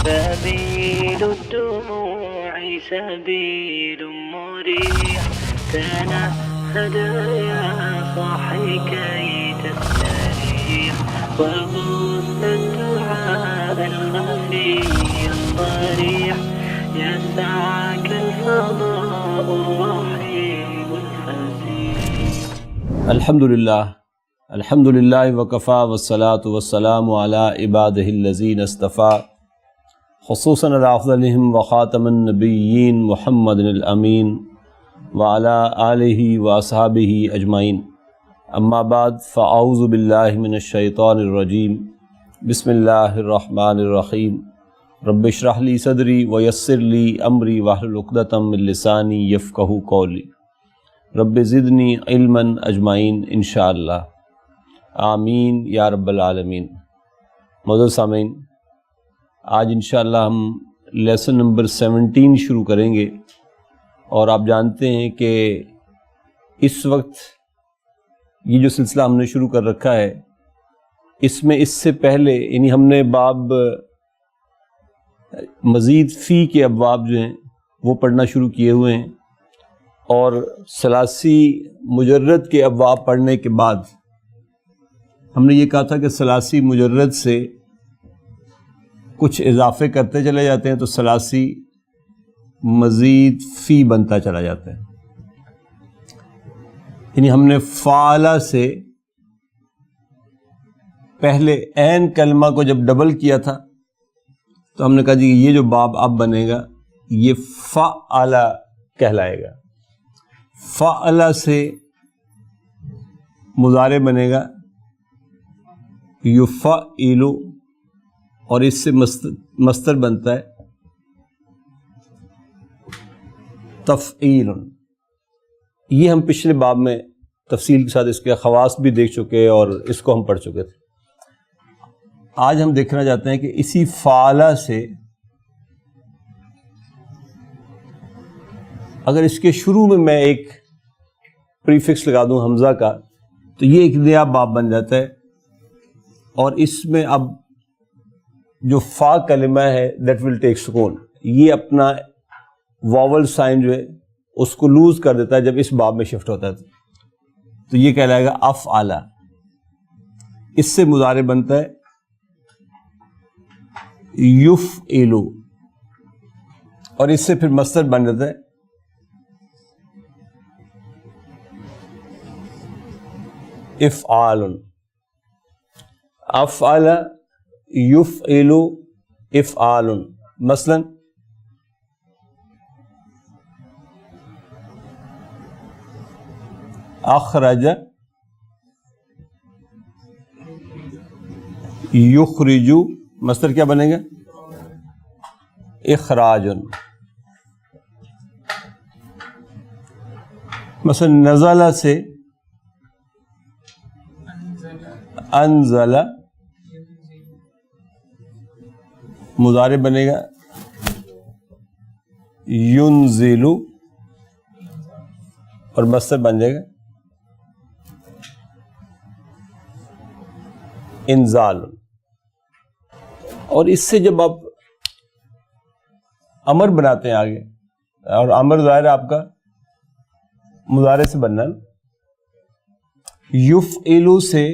سبيل الدموع سبيل مريح تنهد يا صاحي كي تستريح وغص الدعاء الخفي الصريح يسعك الفضاء الرحيم الفسيح. الحمد للہ وکفا والصلاة والسلام علی عبادہ الذین اصطفیٰ خصوصاً علی افضلہم وخاتم النبیین محمد الامین وعلی آلہ واصحابہ اجمعین. اما بعد فاعوذ باللہ من الشیطان الرجیم. بسم اللہ الرحمن الرحیم. رب اشرح لی صدری ویسر لی امری واحلل عقدۃ من لسانی یفقہوا قولی. رب زدنی علما اجمعین انشاءاللہ آمین یا رب العالمین. معزز سامعین، آج انشاءاللہ ہم لیسن نمبر 17 شروع کریں گے، اور آپ جانتے ہیں کہ اس وقت یہ جو سلسلہ ہم نے شروع کر رکھا ہے، اس میں اس سے پہلے یعنی ہم نے باب مزید فی کے ابواب جو ہیں وہ پڑھنا شروع کیے ہوئے ہیں، اور ثلاثی مجرد کے ابواب پڑھنے کے بعد ہم نے یہ کہا تھا کہ ثلاثی مجرد سے کچھ اضافے کرتے چلے جاتے ہیں تو ثلاثی مزید فی بنتا چلا جاتا ہے. یعنی ہم نے فعلا سے پہلے عین کلمہ کو جب ڈبل کیا تھا تو ہم نے کہا جی یہ جو باب اب بنے گا یہ فعلا کہلائے گا. فعلا سے مضارع بنے گا یفعل، اور اس سے مصدر بنتا ہے تفعیل. یہ ہم پچھلے باب میں تفصیل کے ساتھ اس کے خواص بھی دیکھ چکے اور اس کو ہم پڑھ چکے تھے. آج ہم دیکھنا چاہتے ہیں کہ اسی فعلا سے اگر اس کے شروع میں میں ایک پریفکس لگا دوں حمزہ کا تو یہ ایک نیا باب بن جاتا ہے، اور اس میں اب جو فا کلمہ ہے دیٹ ول ٹیک سکون، یہ اپنا واول سائن جو ہے اس کو لوز کر دیتا ہے جب اس باب میں شفٹ ہوتا ہے، تو یہ کہلائے گا افعلا. اس سے مضارع بنتا ہے یفعل، اور اس سے پھر مصدر بن جاتا ہے افعال. افعل یفعل افعال. مثلا اخرج یخرج، مصدر کیا بنے گا اخراج. مثلا نزل سے انزل، مضارع بنے گا ینزل، اور مصدر بن جائے گا انزال. اور اس سے جب آپ امر بناتے ہیں آگے، اور امر ظاہر ہے آپ کا مضارع سے بننا، یفعل سے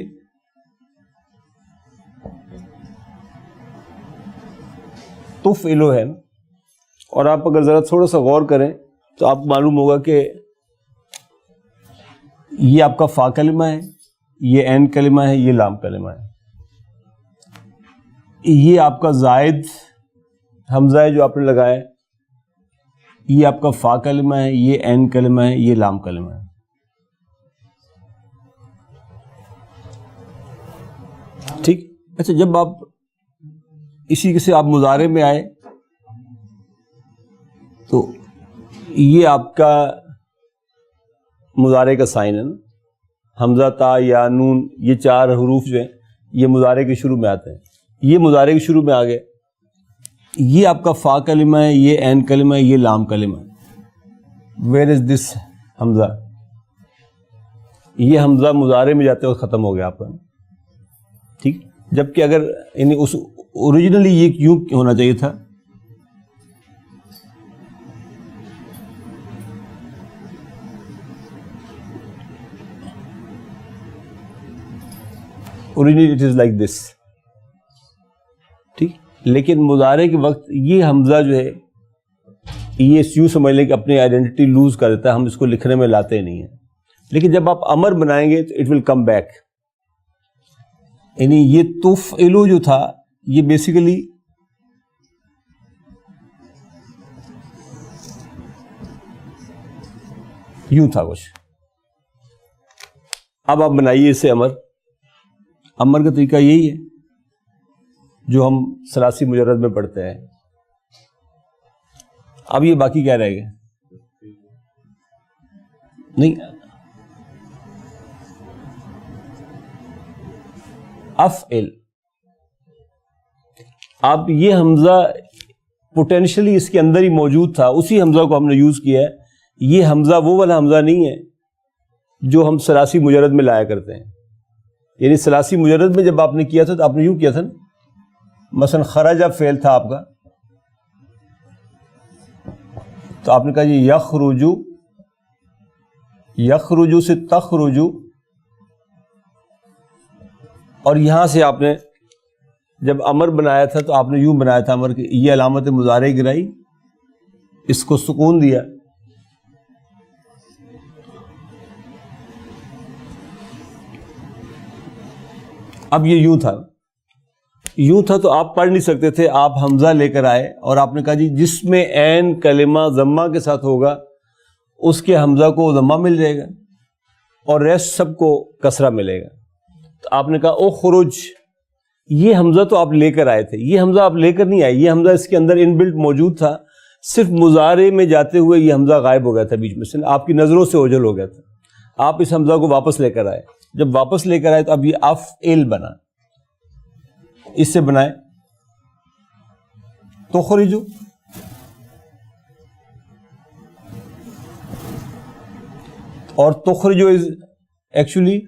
تفعل ہے، اور آپ اگر ذرا تھوڑا سا غور کریں تو آپ معلوم ہوگا کہ یہ آپ کا فا کلمہ ہے، یہ عین کلمہ ہے، یہ لام کلمہ ہے. یہ آپ کا زائد حمزہ ہے جو آپ نے لگایا ہے، یہ آپ کا فا کلمہ ہے، یہ عین کلمہ ہے، یہ لام کلمہ ہے. ٹھیک. اچھا، جب آپ اسی سے آپ مضارع میں آئے تو یہ آپ کا مضارع کا سائن ہے نا، حمزہ تا یا نون، یہ چار حروف جو ہیں یہ مضارع کے شروع میں آتے ہیں. یہ مضارع کے شروع میں آ گئے. یہ آپ کا فا کلمہ ہے، یہ عین کلمہ ہے، یہ لام کلمہ ہے. ویئر از دس حمزہ؟ یہ حمزہ مضارع میں جاتے وقت ختم ہو گیا آپ کا. ٹھیک. جبکہ اگر یعنی اس اوریجنلی یہ کیوں ہونا چاہیے تھا؟ Originally it is like this, ٹھیک. لیکن مضارع کے وقت یہ حمزہ جو ہے یہ یوں سمجھ لیں کہ اپنی آئیڈینٹی لوز کر دیتا ہے، ہم اس کو لکھنے میں لاتے نہیں ہیں. لیکن جب آپ امر بنائیں گے تو اٹ ول کم بیک. یعنی یہ تفعلوا جو تھا یہ بیسیکلی یوں تھا کچھ. اب آپ بنائیے اسے امر. امر کا طریقہ یہی ہے جو ہم ثلاثی مجرد میں پڑھتے ہیں. اب یہ باقی کیا رہے گا؟ نہیں، افعل. اب یہ حمزہ پوٹینشلی اس کے اندر ہی موجود تھا، اسی حمزہ کو ہم نے یوز کیا ہے. یہ حمزہ وہ والا حمزہ نہیں ہے جو ہم ثلاثی مجرد میں لایا کرتے ہیں. یعنی ثلاثی مجرد میں جب آپ نے کیا تھا تو آپ نے یوں کیا تھا نا، مثلا خرج فعل تھا آپ کا، تو آپ نے کہا یہ یخرجو، یخرجو سے تخرجو، اور یہاں سے آپ نے جب امر بنایا تھا تو آپ نے یوں بنایا تھا امر کہ یہ علامت مضارع گرائی، اس کو سکون دیا. اب یہ یوں تھا، یوں تھا تو آپ پڑھ نہیں سکتے تھے. آپ حمزہ لے کر آئے اور آپ نے کہا جی جس میں عین کلمہ ضمہ کے ساتھ ہوگا اس کے حمزہ کو ضمہ مل جائے گا اور ریسٹ سب کو کسرہ ملے گا. تو آپ نے کہا اخرج. یہ حمزہ تو آپ لے کر آئے تھے، یہ حمزہ آپ لے کر نہیں آئے، یہ حمزہ اس کے اندر ان بلٹ موجود تھا. صرف مضارع میں جاتے ہوئے یہ حمزہ غائب ہو گیا تھا بیچ میں سے، آپ کی نظروں سے اوجھل ہو گیا تھا. آپ اس حمزہ کو واپس لے کر آئے. جب واپس لے کر آئے تو اب یہ افعل بنا. اس سے بنائے تخرجو، اور تخرجو از ایکچولی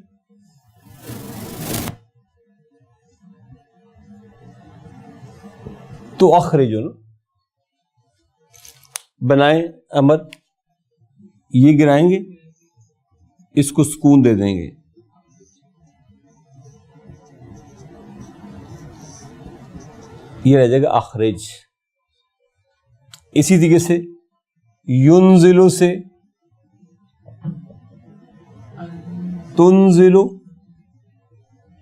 تو اخرجو نا. بنائیں امر، یہ گرائیں گے، اس کو سکون دے دیں گے. یہ رہ جائے گا اخرج. اسی طریقے سے ینزلو سے تنزلو،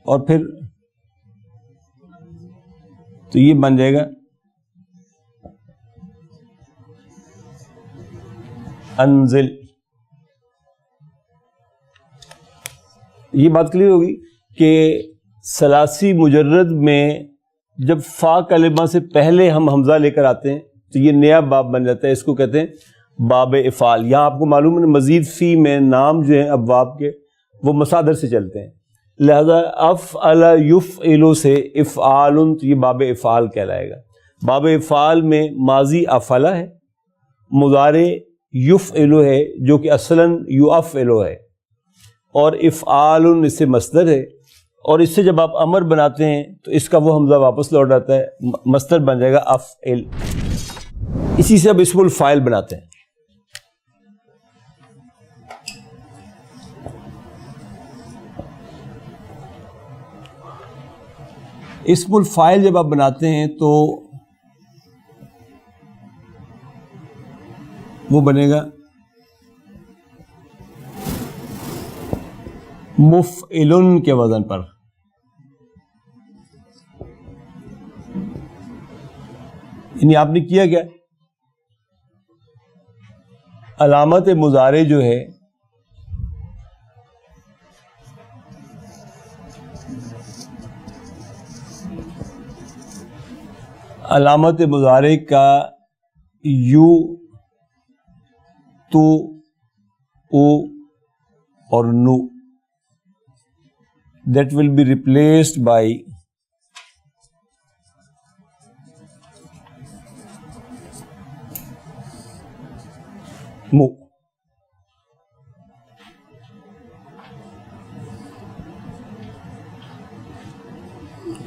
اور پھر تو یہ بن جائے گا انزل. یہ بات کلیئر ہوگی کہ ثلاثی مجرد میں جب فا کلمہ سے پہلے ہم حمزہ لے کر آتے ہیں تو یہ نیا باب بن جاتا ہے. اس کو کہتے ہیں باب افعال. یہاں آپ کو معلوم ہے مزید فی میں نام جو ہیں ابواب کے وہ مصادر سے چلتے ہیں، لہذا افعل یفعل سے افعال، تو یہ باب افعال کہلائے گا. باب افعال میں ماضی افعل ہے، مضارع یفعل ہے جو کہ اصلاً یفعل ہے، اور افعال اس سے مصدر ہے. اور اس سے جب آپ امر بناتے ہیں تو اس کا وہ حمزہ واپس لوٹ آتا ہے، مصدر بن جائے گا افعل. اسی سے اب اسم الفاعل بناتے ہیں. اسم الفاعل جب آپ بناتے ہیں تو وہ بنے گا مفعل کے وزن پر. یعنی آپ نے کیا کیا؟ علامت مضارع جو ہے علامت مضارع کا یو، تو، او اور نو that will be replaced by mu.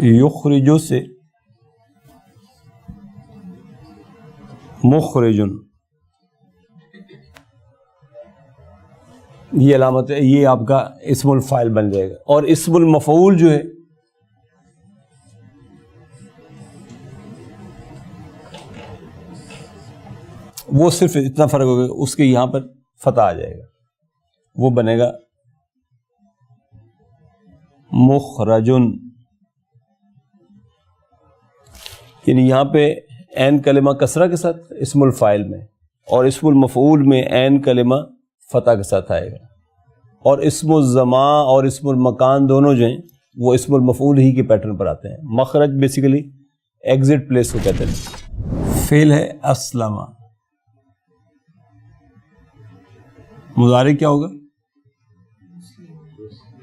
یخرجو سے مخرجن، یہ علامت ہے، یہ آپ کا اسم الفاعل بن جائے گا. اور اسم المفعول جو ہے وہ صرف اتنا فرق ہوگا، اس کے یہاں پر فتح آ جائے گا، وہ بنے گا مخرجن. یعنی یہاں پہ عین کلمہ کسرہ کے ساتھ اسم الفاعل میں، اور اسم المفعول میں عین کلمہ فتح کے ساتھ آئے گا. اور اسم الزمان اور اسم المکان دونوں جو ہیں وہ اسم المفعول ہی کے پیٹرن پر آتے ہیں. مخرج بیسیکلی ایگزٹ پلیس کو کہتے ہیں. فعل ہے اسلم. مضارع کیا ہوگا؟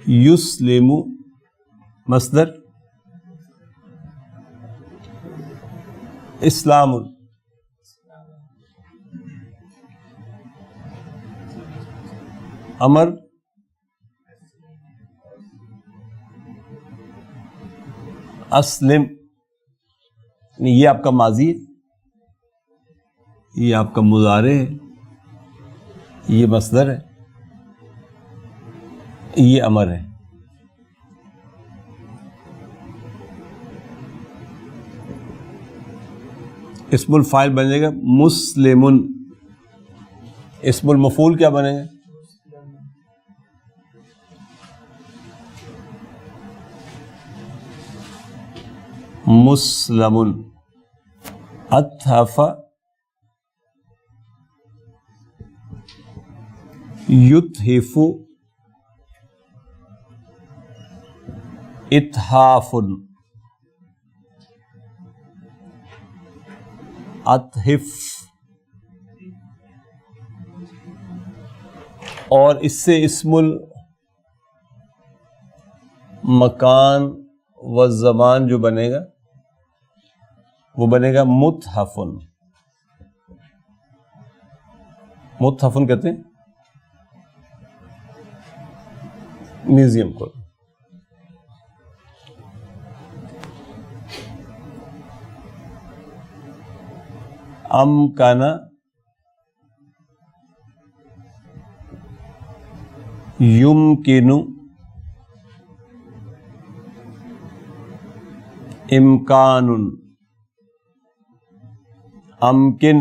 یسلم. مصدر اسلام. امر اسلم. یہ آپ کا ماضی ہے، یہ آپ کا مضارع ہے، یہ مصدر ہے، یہ امر ہے. اسم الفاعل بنے گا مسلمن. اسم المفعول کیا بنے گا؟ مسلمن. اتحف یتحف اتحاف. اتحف. اور اس سے اسم المکان و زمان جو بنے گا وہ بنے گا متحفن. متحفن کہتے ہیں میوزیم کو. امکن یمکن امکان. امکن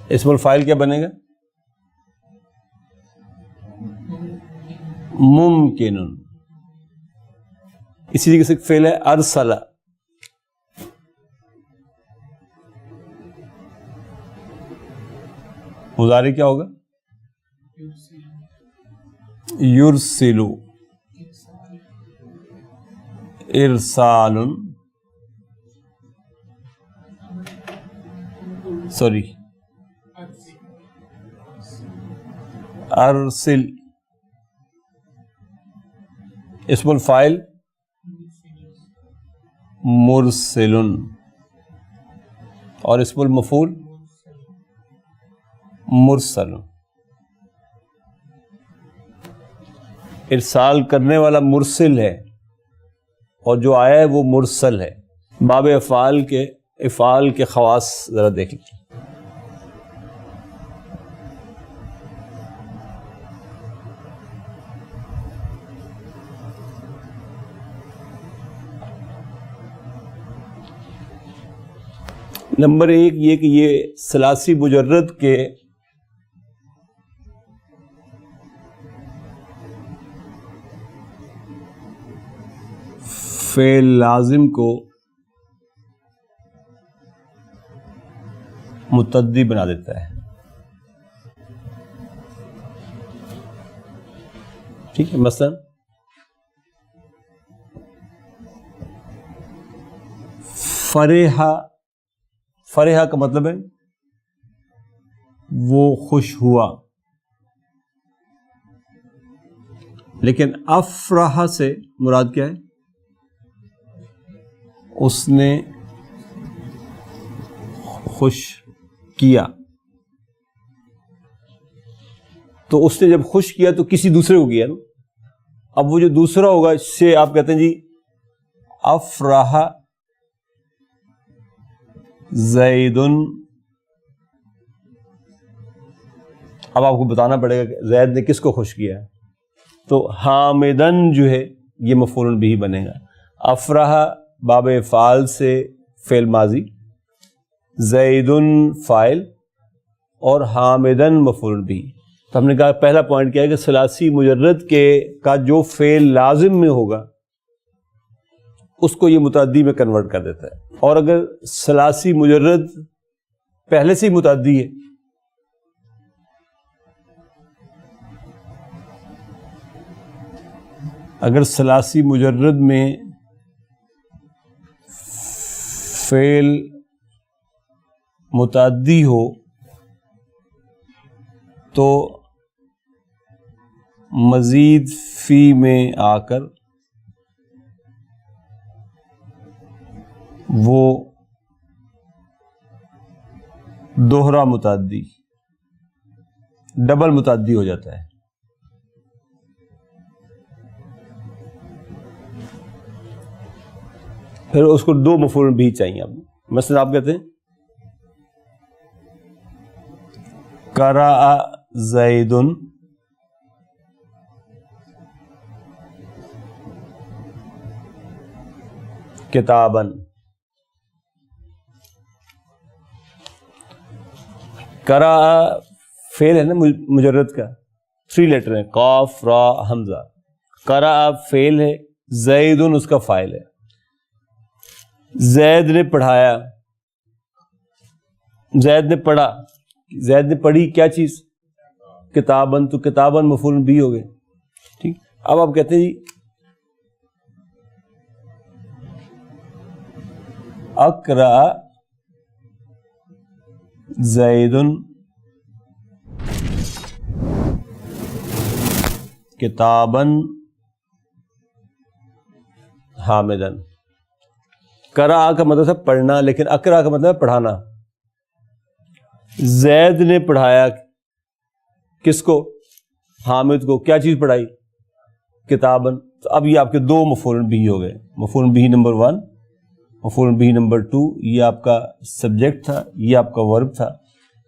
اسم الفاعل کیا بنے گا؟ ممکن. اسی طریقے سے فعل ہے ارسل. مضارع کیا ہوگا؟ یرسل. ارسال. سوری ارسل. اسم الفاعل مرسل. اور اسم المفعول مرسل. ارسال کرنے والا مرسل ہے اور جو آیا ہے وہ مرسل ہے. باب افعال کے خواص ذرا دیکھ لیجیے. نمبر 1 یہ کہ یہ ثلاثی مجرد کے فعل لازم کو متعدی بنا دیتا ہے. ٹھیک ہے. مثلا فرحہ کا مطلب ہے وہ خوش ہوا، لیکن افرح سے مراد کیا ہے؟ اس نے خوش کیا. تو اس نے جب خوش کیا تو کسی دوسرے کو کیا نا. اب وہ جو دوسرا ہوگا اس سے آپ کہتے ہیں جی افرح زید، اب آپ کو بتانا پڑے گا کہ زید نے کس کو خوش کیا ہے، تو حامدن جو ہے یہ مفعول بھی بنے گا. افرح باب فعال سے فعل ماضی، زیدن فاعل، اور حامدن مفعول بھی. تو ہم نے کہا پہلا پوائنٹ کیا ہے کہ ثلاثی مجرد کا جو فعل لازم میں ہوگا اس کو یہ متعدی میں کنورٹ کر دیتا ہے، اور اگر ثلاثی مجرد پہلے سے ہی متعدی ہے اگر ثلاثی مجرد میں فعل متعدی ہو تو مزید فی میں آ کر وہ دوہرا متعدی ڈبل متعدی ہو جاتا ہے. پھر اس کو دو مفعول بھی چاہیے. اب مثلا آپ کہتے ہیں قرأ زید کتاباً. قرأ فعل ہے نا مجرد کا، 3 لیٹر ہیں، قاف را حمزہ. قرأ فعل ہے، زید اس کا فاعل ہے. زید نے پڑھایا، زید نے پڑھا، زید نے پڑھی کیا چیز؟ کتاباً. تو کتاباً مفعول بھی ہو گئے. ٹھیک. اب آپ کہتے ہیں جی اقرأ زید کتاباً حامداً. قرأ کا مطلب ہے پڑھنا، لیکن اقرأ کا مطلب ہے پڑھانا. زید نے پڑھایا کس کو؟ حامد کو. کیا چیز پڑھائی؟ کتاباً. تو اب یہ آپ کے دو مفعول بھی ہو گئے. مفعول بھی نمبر 1، مفعول بھی نمبر 2. یہ آپ کا سبجیکٹ تھا، یہ آپ کا ورب تھا.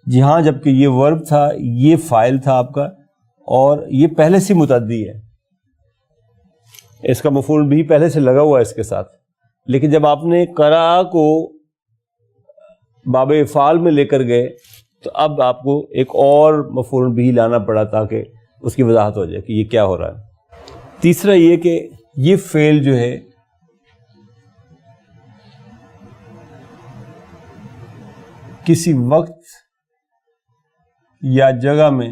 جہاں جبکہ یہ ورب تھا، یہ فاعل تھا آپ کا، اور یہ پہلے سے متعدی ہے، اس کا مفعول بھی پہلے سے لگا ہوا ہے اس کے ساتھ. لیکن جب آپ نے قرأ کو باب افعال میں لے کر گئے تو اب آپ کو ایک اور مفعول بھی لانا پڑا تاکہ اس کی وضاحت ہو جائے کہ یہ کیا ہو رہا ہے. تیسرا یہ کہ یہ فعل جو ہے کسی وقت یا جگہ میں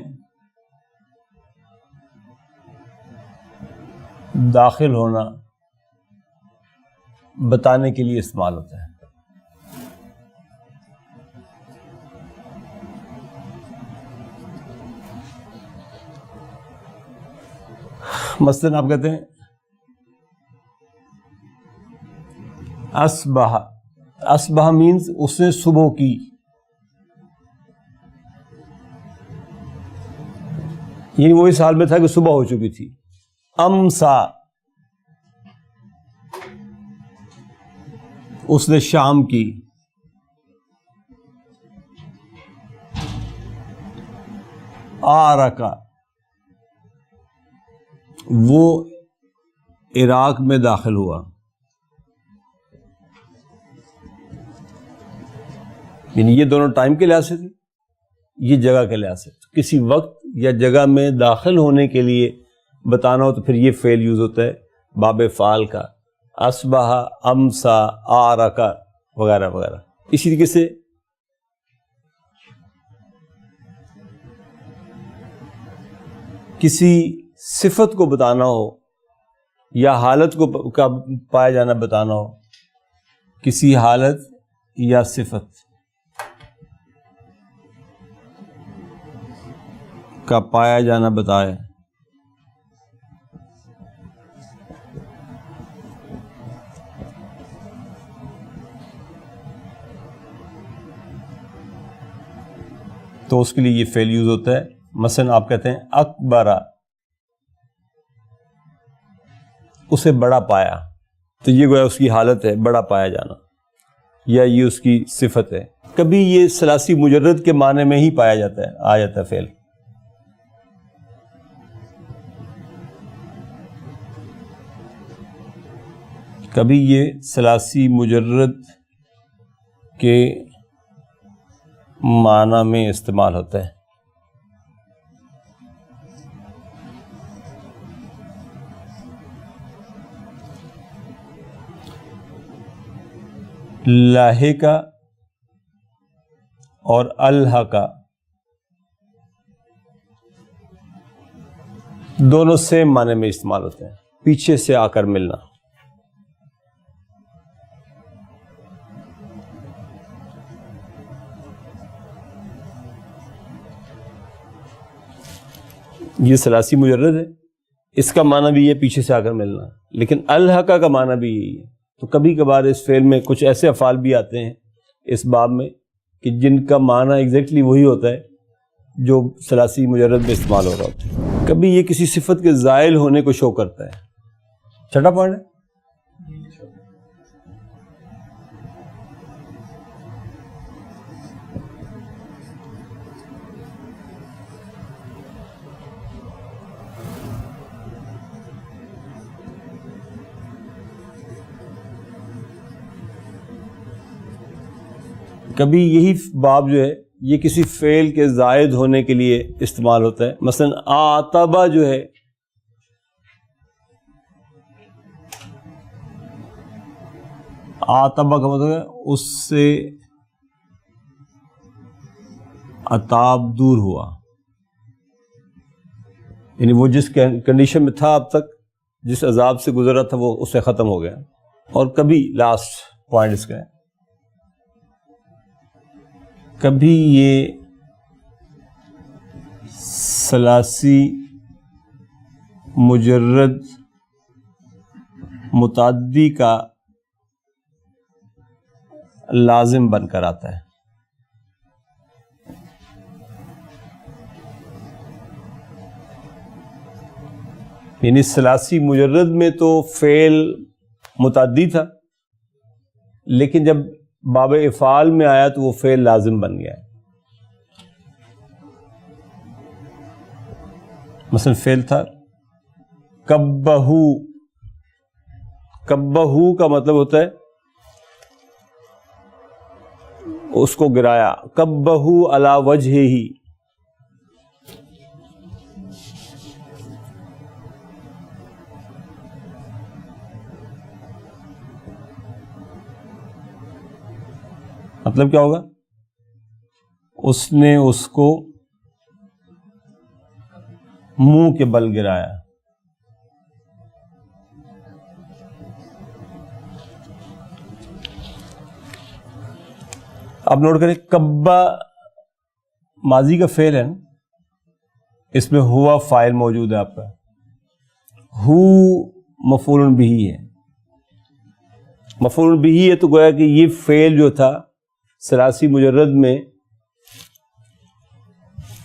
داخل ہونا بتانے کے لیے استعمال ہوتا ہے. مثلاً آپ کہتے ہیں اصبح. اصبح مینز اس نے صبح کی. یعنی وہ اس حال میں تھا کہ صبح ہو چکی تھی. امسا اس نے شام کی. آرکا وہ عراق میں داخل ہوا. یعنی یہ دونوں ٹائم کے لحاظ سے تھے، یہ جگہ کے لحاظ سے. کسی وقت یا جگہ میں داخل ہونے کے لیے بتانا ہو تو پھر یہ فعل یوز ہوتا ہے باب فعال کا. اصبح، امسا، آرکا وغیرہ وغیرہ. اسی طریقے سے کسی صفت کو بتانا ہو یا حالت کو کا پایا جانا بتانا ہو، کسی حالت یا صفت کا پایا جانا بتائے تو اس کے لیے یہ فعل یوز ہوتا ہے. مثلا آپ کہتے ہیں اکبرا اسے بڑا پایا، تو یہ گویا اس کی حالت ہے بڑا پایا جانا، یا یہ اس کی صفت ہے۔ کبھی یہ ثلاثی مجرد کے معنی میں ہی پایا جاتا ہے، آ جاتا ہے فعل۔ کبھی یہ ثلاثی مجرد کے معنی میں استعمال ہوتا ہے۔ لاحقہ اور الحقہ دونوں سیم معنی میں استعمال ہوتے ہیں، پیچھے سے آ کر ملنا۔ یہ ثلاثی مجرد ہے، اس کا معنی بھی یہ پیچھے سے آ کر ملنا، لیکن الحقہ کا معنی بھی یہی ہے۔ تو کبھی کبھار اس فعل میں کچھ ایسے افعال بھی آتے ہیں اس باب میں کہ جن کا معنی ایگزیکٹلی وہی ہوتا ہے جو ثلاثی مجرد میں استعمال ہو رہا ہوتا ہے۔ کبھی یہ کسی صفت کے زائل ہونے کو شو کرتا ہے۔ چھٹا پوائنٹ ہے، کبھی یہی باب جو ہے یہ کسی فعل کے زائد ہونے کے لیے استعمال ہوتا ہے۔ مثلا آتبہ جو ہے، آتبہ کا مطلب ہے اس سے عتاب دور ہوا، یعنی وہ جس کنڈیشن میں تھا اب تک، جس عذاب سے گزرا تھا، وہ اس سے ختم ہو گیا۔ اور کبھی لاسٹ پوائنٹ اس کا ہے، کبھی یہ ثلاثی مجرد متعدی کا لازم بن کر آتا ہے۔ یعنی ثلاثی مجرد میں تو فعل متعدی تھا، لیکن جب باب افعال میں آیا تو وہ فعل لازم بن گیا ہے۔ مثلا فعل تھا کبہو، کبہو کا مطلب ہوتا ہے اس کو گرایا، کبہو علی وجہہ، مطلب کیا ہوگا؟ اس نے اس کو منہ کے بل گرایا۔ اب نوٹ کریں، کبا ماضی کا فعل ہے، اس میں ہوا فاعل موجود ہے آپ کا، ہو مفعول بہ ہے، مفعول بہ ہے، تو گویا کہ یہ فعل جو تھا ثلاثی مجرد میں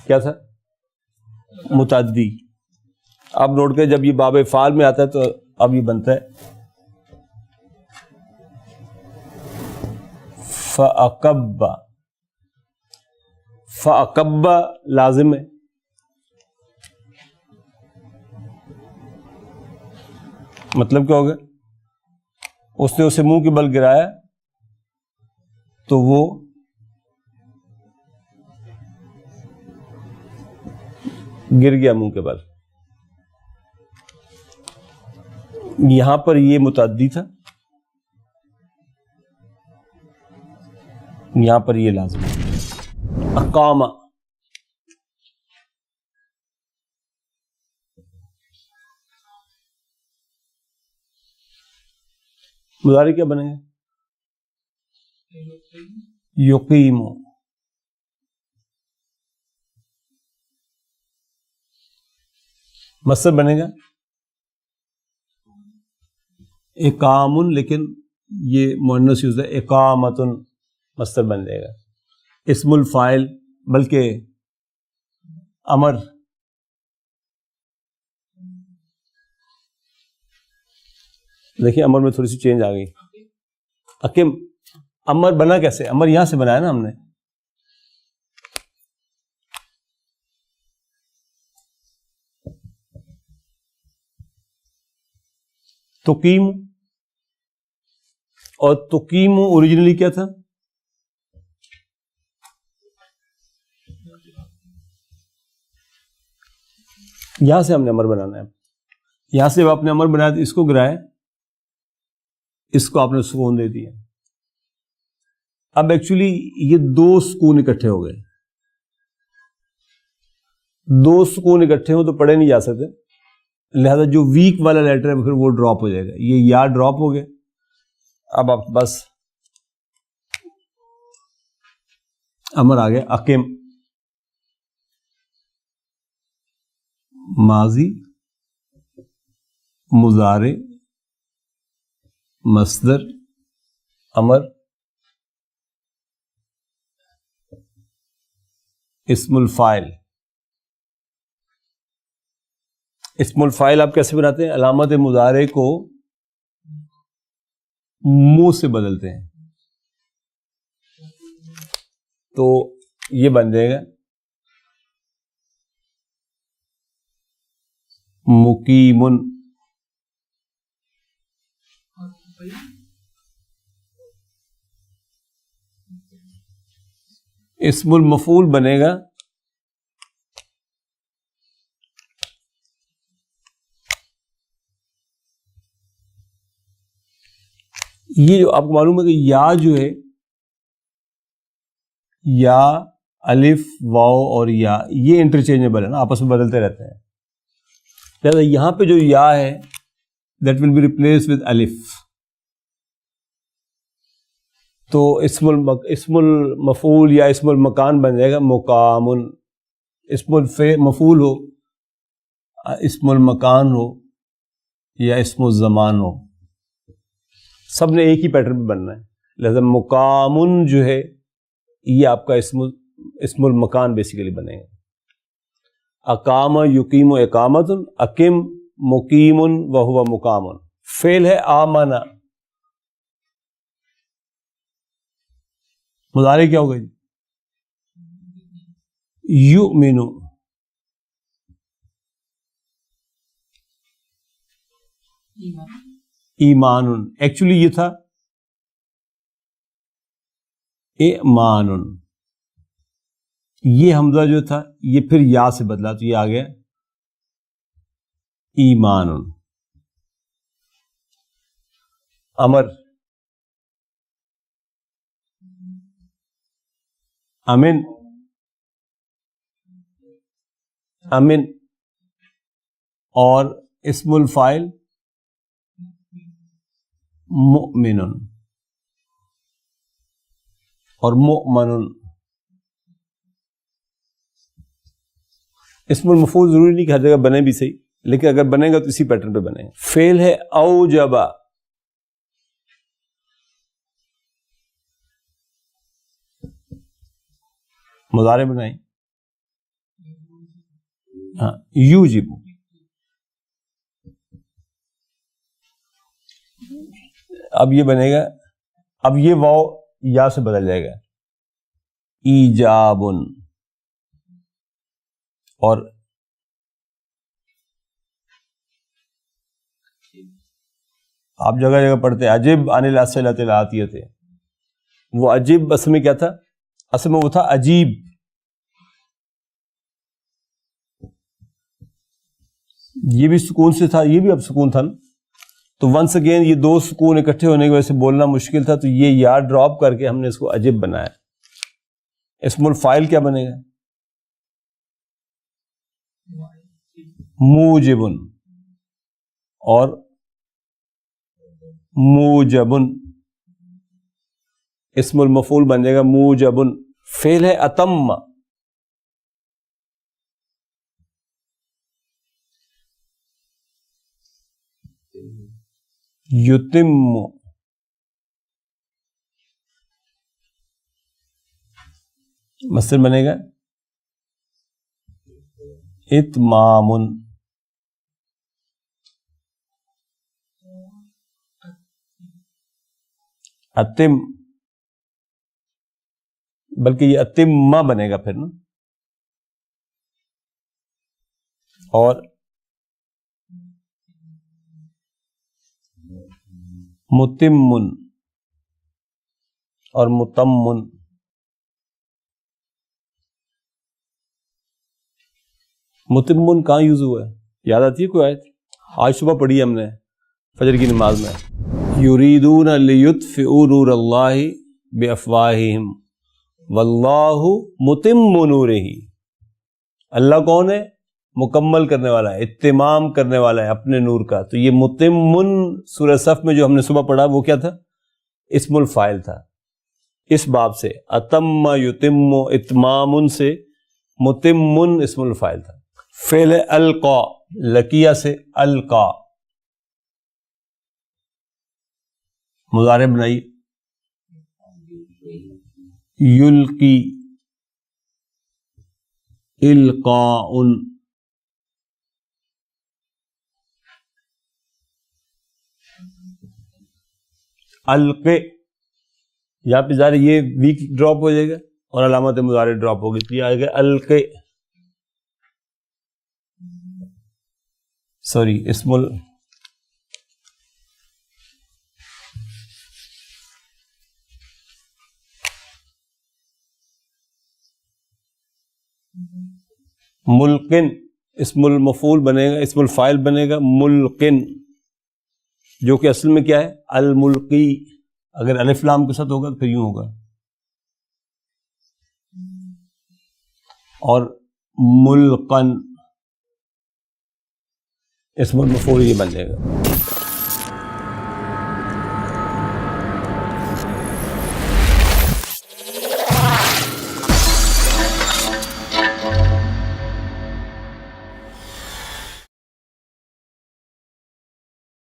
کیا تھا؟ متعدی۔ اب نوٹ کریں، جب یہ باب فعال میں آتا ہے تو اب یہ بنتا ہے فَأَقَبَّ، فَأَقَبَّ لازم ہے، مطلب کیا ہوگا؟ اس نے اسے منہ کے بل گرایا تو وہ گر گیا منہ کے بل۔ یہاں پر یہ متعدی تھا، یہاں پر یہ لازم ہے۔ اقامہ، مضارع کیا بنے گا؟ یقیم، مصدر بنے گا اقام، لیکن یہ مؤنث یوز ہے، اقامۃ مصدر بن جائے گا، اسم الفاعل بلکہ امر۔ دیکھیے امر میں تھوڑی سی چینج آ گئی. اکم امر بنا کیسے؟ امر یہاں سے بنایا نا ہم نے. تقیم، اور تقیم اوریجنلی کیا تھا؟ یہاں سے ہم نے امر بنانا ہے. یہاں سے آپ نے امر بنایا تو اس کو گرائے، اس کو آپ نے سکون دے دیا. اب ایکچولی یہ دو سکون اکٹھے ہو گئے. دو سکون اکٹھے ہوں تو پڑھے نہیں جا سکتے، لہذا جو ویک والا لیٹر ہے پھر وہ ڈراپ ہو جائے گا. یہ یا ڈراپ ہو گیا. اب آپ بس امر آ گیا. اقم ماضی، مضارع، مصدر، امر، اسم الفاعل. اسم الفاعل آپ کیسے بناتے ہیں؟ علامت مضارع کو منہ سے بدلتے ہیں تو یہ بن جائے گا مقیمن. اسم المفعول بنے گا یہ جو آپ کو معلوم ہے کہ یا جو ہے، یا الف واو اور یا یہ انٹرچینجبل ہے نا، آپس میں بدلتے رہتے ہیں. لہٰذا یہاں پہ جو یا ہے that will be replace with الف. تو اسم المفعول یا اسم المکان بن جائے گا مقامن. اسم المفعول ہو، اسم المکان ہو یا اسم الزمان ہو، سب نے ایک ہی پیٹرن پہ بننا ہے. لہذا مقامن جو ہے یہ آپ کا اسم المکان بیسیکلی بنے گا. اقام یقیم و اقامت، اقم مقیم وہو مقام. فعل ہے آمنا. مضارع کیا ہوگا جی؟ یؤمن. ایمان. ایکچولی یہ تھا ایمان. یہ حمزہ جو تھا یہ پھر یا سے بدلا تو یہ آ گیا ایمان. امر امن. امن اور اسم الفاعل مؤمن اور مؤمن. اسم المفعول ضروری نہیں کہ ہر جگہ بنے بھی صحیح، لیکن اگر بنے گا تو اسی پیٹرن پہ بنے گا. فعل ہے اوجبا. مضارع بنائیں. ہاں یوجب. اب یہ بنے گا، اب یہ واو یا سے بدل جائے گا ایجابن. اور آپ جگہ جگہ پڑھتے عجب عن الاسئلۃ الآتیۃ. وہ عجب اصل میں کیا تھا؟ اصل میں وہ تھا عجیب. یہ بھی سکون سے تھا، یہ بھی اب سکون تھا نا. تو ونس اگین یہ دو سکون اکٹھے ہونے کی وجہ سے بولنا مشکل تھا، تو یہ یا ڈراپ کر کے ہم نے اس کو عجب بنایا. اسم الفاعل کیا بنے گا؟ موجبن اور موجبن. اسم المفعول بن جائے گا موجبن. فعل ہے اتم. یتم. مصدر بنے گا اتمام. اتم، بلکہ یہ اتمہ بنے گا پھر نا. اور متمن اور متمن. متمن کہاں یوز ہوا ہے؟ یاد آتی ہے کوئی آیت؟ آج صبح پڑھی ہم نے فجر کی نماز میں. یریدون لیطفئوا نور اللہ بافواہہم واللہ متم نورہ. اللہ کون ہے؟ مکمل کرنے والا ہے، اتمام کرنے والا ہے اپنے نور کا. تو یہ متمن سورہ صف میں جو ہم نے صبح پڑھا وہ کیا تھا؟ اسم الفاعل تھا. اس باب سے اتم یتم اتمام سے متمن اسم الفاعل تھا. فعل القا، لکیہ سے القا، مضارع بنائی یلقی القاء. القے، یہاں پہ ظاہر یہ ویک ڈراپ ہو جائے گا اور علامت مضارع ڈراپ ہوگی تو یہ آئے گا القے. سوری اسم ملقن، اسم المفعول بنے گا، اسم الفاعل بنے گا ملقن، جو کہ اصل میں کیا ہے؟ الملقی. اگر الف لام کے ساتھ ہوگا تو پھر یوں ہوگا. اور ملقن اسم المفعول یہ بن جائے گا.